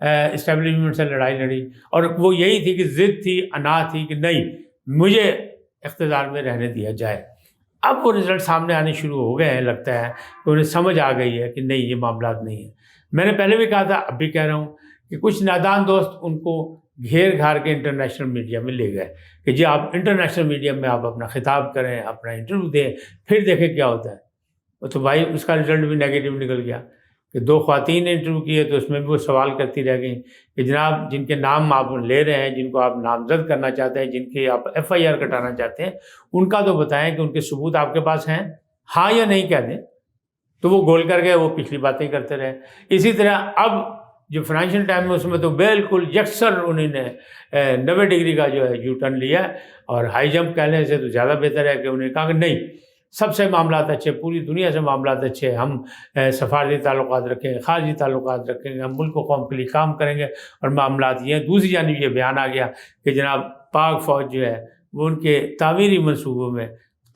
Establishment سے لڑائی لڑی، اور وہ یہی تھی کہ ضد تھی، انا تھی کہ نہیں مجھے اقتدار میں رہنے دیا جائے۔ اب وہ رزلٹ سامنے آنے شروع ہو گئے ہیں، لگتا ہے کہ انہیں سمجھ آ گئی ہے کہ نہیں یہ معاملات نہیں ہیں۔ میں نے پہلے بھی کہا تھا، اب بھی کہہ رہا ہوں کہ کچھ نادان دوست ان کو گھیر گھار کے انٹرنیشنل میڈیا میں لے گئے کہ جی آپ انٹرنیشنل میڈیا میں آپ اپنا خطاب کریں، اپنا انٹرویو دیں، پھر دیکھیں کیا ہوتا ہے۔ تو بھائی اس کا رزلٹ بھی نیگیٹو نکل گیا کہ 2 خواتین نے انٹرویو کیے تو اس میں بھی وہ سوال کرتی رہ گئیں کہ جناب جن کے نام آپ لے رہے ہیں، جن کو آپ نامزد کرنا چاہتے ہیں، جن کی آپ FIR کٹانا چاہتے ہیں، ان کا تو بتائیں کہ ان کے ثبوت آپ کے پاس ہیں، ہاں یا نہیں کہہ دیں۔ تو وہ گول کر گئے، وہ پچھلی باتیں کرتے رہے۔ اسی طرح اب جو فائنینشیل ٹائم میں اس میں تو بالکل یکسر انہوں نے 90 ڈگری کا جو ہے یو ٹرن لیا، اور ہائی جمپ کہنے سے تو زیادہ بہتر ہے کہ انہیں کہا کہ نہیں سب سے معاملات اچھے، پوری دنیا سے معاملات اچھے، ہم سفارتی تعلقات رکھیں گے، خارجی تعلقات رکھیں گے، ہم ملک و قوم کے لیے کام کریں گے، اور معاملات یہ ہیں۔ دوسری جانب یہ بیان آ گیا کہ جناب پاک فوج جو ہے وہ ان کے تعمیری منصوبوں میں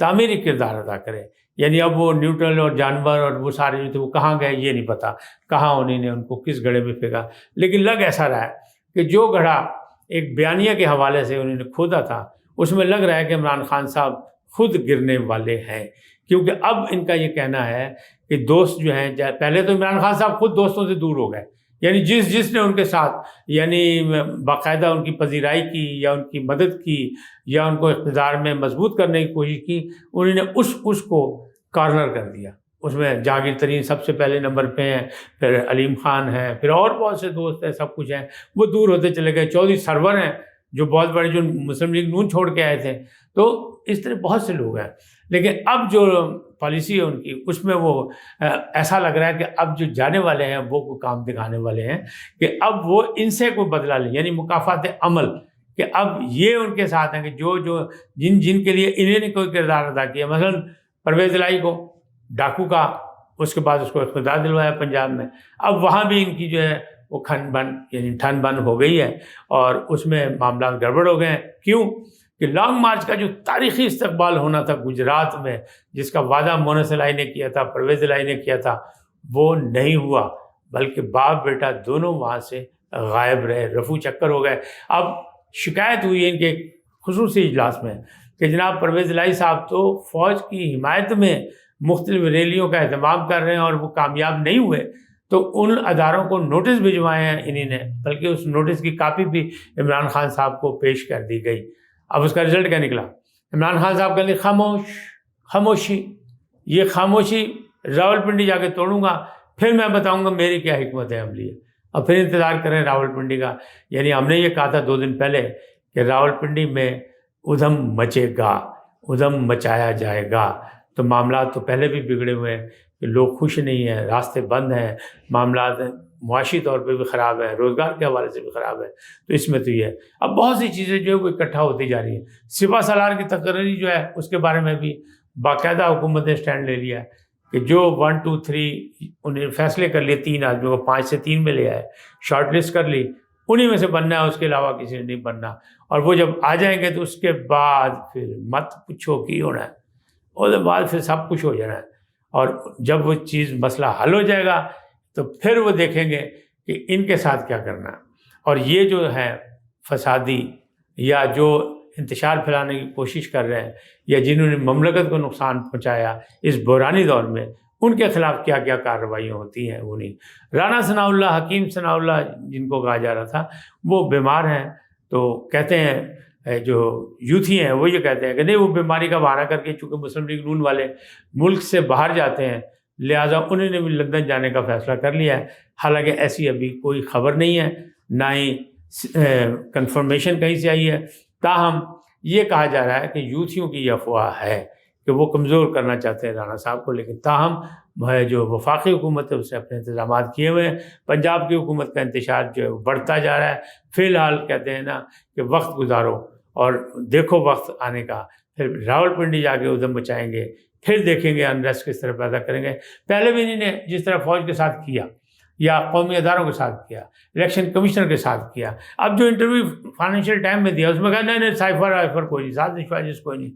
تعمیری کردار ادا کرے، یعنی اب وہ نیوٹرل اور جانور اور وہ سارے جو تھے وہ کہاں گئے یہ نہیں پتہ، کہاں انہوں نے ان کو کس گڑھے میں پھینکا، لیکن لگ ایسا رہا ہے کہ جو گڑھا ایک بیانیہ کے حوالے سے انہوں نے کھودا تھا اس میں لگ رہا ہے کہ عمران خان صاحب خود گرنے والے ہیں، کیونکہ اب ان کا یہ کہنا ہے کہ دوست جو ہیں، پہلے تو عمران خان صاحب خود دوستوں سے دور ہو گئے، یعنی جس نے ان کے ساتھ یعنی باقاعدہ ان کی پذیرائی کی یا ان کی مدد کی یا ان کو اقتدار میں مضبوط کرنے کی کوشش کی، انہوں نے اس کو کارنر کر دیا۔ اس میں جہانگیر ترین سب سے پہلے نمبر پہ ہیں، پھر علیم خان ہیں، پھر اور بہت سے دوست ہیں، سب کچھ ہیں، وہ دور ہوتے چلے گئے۔ چودھری سرور ہیں جو بہت بڑے، جو مسلم لیگ نون چھوڑ کے آئے تھے، تو اس طرح بہت سے لوگ ہیں۔ لیکن اب جو پالیسی ہے ان کی، اس میں وہ ایسا لگ رہا ہے کہ اب جو جانے والے ہیں وہ کوئی کام دکھانے والے ہیں کہ اب وہ ان سے کوئی بدلہ لیں، یعنی مکافات عمل، کہ اب یہ ان کے ساتھ ہیں کہ جو جن کے لیے انہیں نے کوئی کردار ادا کیا، مثلا پرویز الہی کو ڈاکو کا، اس کے بعد اس کو اقتدار دلوایا پنجاب میں، اب وہاں بھی ان کی جو ہے وہ ٹھن بن ہو گئی ہے، اور اس میں معاملات گڑبڑ ہو گئے ہیں۔ کیوں کہ لانگ مارچ کا جو تاریخی استقبال ہونا تھا گجرات میں، جس کا وعدہ مونس الہی نے کیا تھا، پرویز الہی نے کیا تھا، وہ نہیں ہوا، بلکہ باپ بیٹا دونوں وہاں سے غائب رہے، رفو چکر ہو گئے۔ اب شکایت ہوئی ہے ان کے خصوصی اجلاس میں کہ جناب پرویز الہی صاحب تو فوج کی حمایت میں مختلف ریلیوں کا اہتمام کر رہے ہیں اور وہ کامیاب نہیں ہوئے، تو ان اداروں کو نوٹس بھجوائے ہیں انہی نے، بلکہ اس نوٹس کی کاپی بھی عمران خان صاحب کو پیش کر دی گئی۔ اب اس کا رزلٹ کیا نکلا؟ عمران خان صاحب کہنے خاموشی، یہ خاموشی راولپنڈی جا کے توڑوں گا، پھر میں بتاؤں گا میری کیا حکمت عملی ہے، اور پھر انتظار کریں راولپنڈی کا۔ یعنی ہم نے یہ کہا تھا 2 دن پہلے کہ راولپنڈی میں ادھم مچے گا، ادھم مچایا جائے گا۔ تو معاملات تو پہلے بھی بگڑے ہوئے ہیں کہ لوگ خوش نہیں ہیں، راستے بند ہیں، معاملات معاشی طور پہ بھی خراب ہے، روزگار کے حوالے سے بھی خراب ہے۔ تو اس میں تو یہ ہے، اب بہت سی چیزیں جو ہے وہ اکٹھا ہوتی جا رہی ہیں۔ سپہ سالار کی تقرری جو ہے اس کے بارے میں بھی باقاعدہ حکومت نے اسٹینڈ لے لیا ہے کہ جو 1 2 3 انہیں فیصلے کر لیے، 3 آدمیوں کو 5 سے 3 میں لے آئے، شارٹ لسٹ کر لی، انہی میں سے بننا ہے، اس کے علاوہ کسی نے نہیں بننا۔ اور وہ جب آ جائیں گے تو اس کے بعد پھر مت پوچھو کی ہونا ہے، اس کے بعد پھر سب کچھ ہو جانا ہے۔ اور جب وہ چیز مسئلہ حل ہو جائے گا تو پھر وہ دیکھیں گے کہ ان کے ساتھ کیا کرنا ہے۔ اور یہ جو ہے فسادی یا جو انتشار پھیلانے کی کوشش کر رہے ہیں یا جنہوں نے مملکت کو نقصان پہنچایا اس بحرانی دور میں، ان کے خلاف کیا کیا کارروائیاں ہوتی ہیں وہ نہیں۔ رانا ثناء اللہ، حکیم ثناء اللہ جن کو کہا جا رہا تھا، وہ بیمار ہیں، تو کہتے ہیں جو یوتھی ہیں وہ یہ کہتے ہیں کہ نہیں، وہ بیماری کا بہانہ کر کے، چونکہ مسلم لیگ نون والے ملک سے باہر جاتے ہیں، لہٰذا انہوں نے بھی لندن جانے کا فیصلہ کر لیا ہے۔ حالانکہ ایسی ابھی کوئی خبر نہیں ہے، نہ ہی کنفرمیشن کہیں سے آئی ہے، تاہم یہ کہا جا رہا ہے کہ یوتھیوں کی یہ افواہ ہے کہ وہ کمزور کرنا چاہتے ہیں رانا صاحب کو، لیکن تاہم جو وفاقی حکومت ہے اس نے اپنے انتظامات کیے ہوئے ہیں۔ پنجاب کی حکومت کا انتشار جو ہے وہ بڑھتا جا رہا ہے۔ فی الحال کہتے ہیں نا کہ وقت گزارو اور دیکھو وقت آنے کا، پھر راولپنڈی جا کے ادھم مچائیں گے، پھر دیکھیں گے انریسٹ کس طرح پیدا کریں گے۔ پہلے بھی انہوں نے جس طرح فوج کے ساتھ کیا یا قومی اداروں کے ساتھ کیا، الیکشن کمیشنر کے ساتھ کیا، اب جو انٹرویو فائنینشیل ٹائم میں دیا اس میں کہا نہیں سائفر کوئی نہیں، سازش وازش کوئی نہیں۔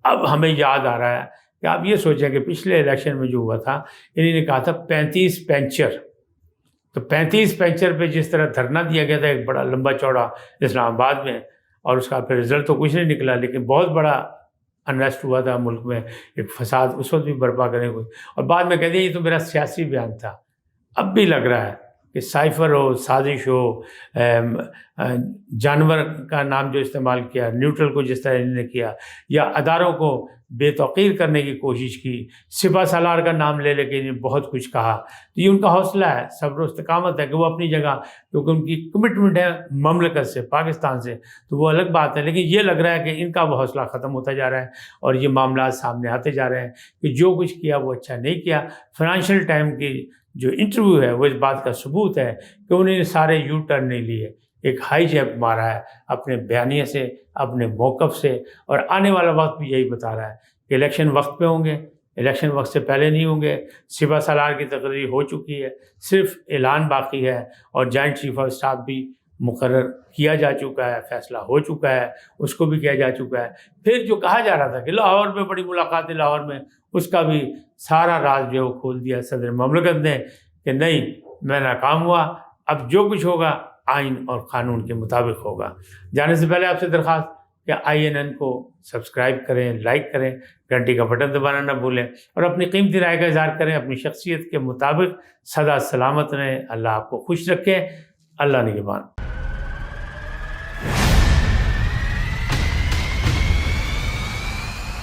اب ہمیں یاد آ رہا ہے کہ آپ یہ سوچیں کہ پچھلے الیکشن میں جو ہوا تھا، انہوں نے کہا تھا 35 پینچر تو 35 پینچر پہ جس طرح دھرنا دیا گیا تھا ایک بڑا لمبا چوڑا اسلام آباد میں، اور اس کا پھر رزلٹ تو کچھ نہیں نکلا، لیکن بہت بڑا انریسٹ ہوا تھا ملک میں، ایک فساد اس وقت بھی برپا کرنے کو، اور بعد میں کہتے ہیں یہ تو میرا سیاسی بیان تھا۔ اب بھی لگ رہا ہے کہ سائفر ہو، سازش ہو، جانور کا نام جو استعمال کیا، نیوٹرل کو جس طرح انہوں نے کیا، یا اداروں کو بے توقیر کرنے کی کوشش کی، سپہ سالار کا نام لے لے کے انہیں بہت کچھ کہا، تو یہ ان کا حوصلہ ہے، صبر و استقامت ہے کہ وہ اپنی جگہ، کیونکہ ان کی کمٹمنٹ ہے مملکت سے، پاکستان سے، تو وہ الگ بات ہے، لیکن یہ لگ رہا ہے کہ ان کا وہ حوصلہ ختم ہوتا جا رہا ہے، اور یہ معاملات سامنے آتے جا رہے ہیں کہ جو کچھ کیا وہ اچھا نہیں کیا۔ فائنینشیل ٹائم کی جو انٹرویو ہے وہ اس بات کا ثبوت ہے کہ انہوں نے سارے یو ٹرن نہیں لیے، ایک ہائی جیپ مارا ہے اپنے بیانیے سے، اپنے موقف سے، اور آنے والا وقت بھی یہی بتا رہا ہے کہ الیکشن وقت پہ ہوں گے، الیکشن وقت سے پہلے نہیں ہوں گے۔ سپہ سالار کی تقرری ہو چکی ہے، صرف اعلان باقی ہے، اور جوائنٹ چیف آف اسٹاف بھی مقرر کیا جا چکا ہے، فیصلہ ہو چکا ہے، اس کو بھی کیا جا چکا ہے۔ پھر جو کہا جا رہا تھا کہ لاہور میں بڑی ملاقات ہے لاہور میں، اس کا بھی سارا راز جو ہے وہ کھول دیا صدر مملکت نے کہ نہیں، میں ناکام ہوا، اب جو کچھ ہوگا آئین اور قانون کے مطابق ہوگا۔ جانے سے پہلے آپ سے درخواست کہ INN کو سبسکرائب کریں، لائک کریں، گھنٹی کا بٹن دبانا نہ بھولیں، اور اپنی قیمتی رائے کا اظہار کریں۔ اپنی شخصیت کے مطابق سدا سلامت رہیں، اللہ آپ کو خوش رکھے، اللہ نگہبان۔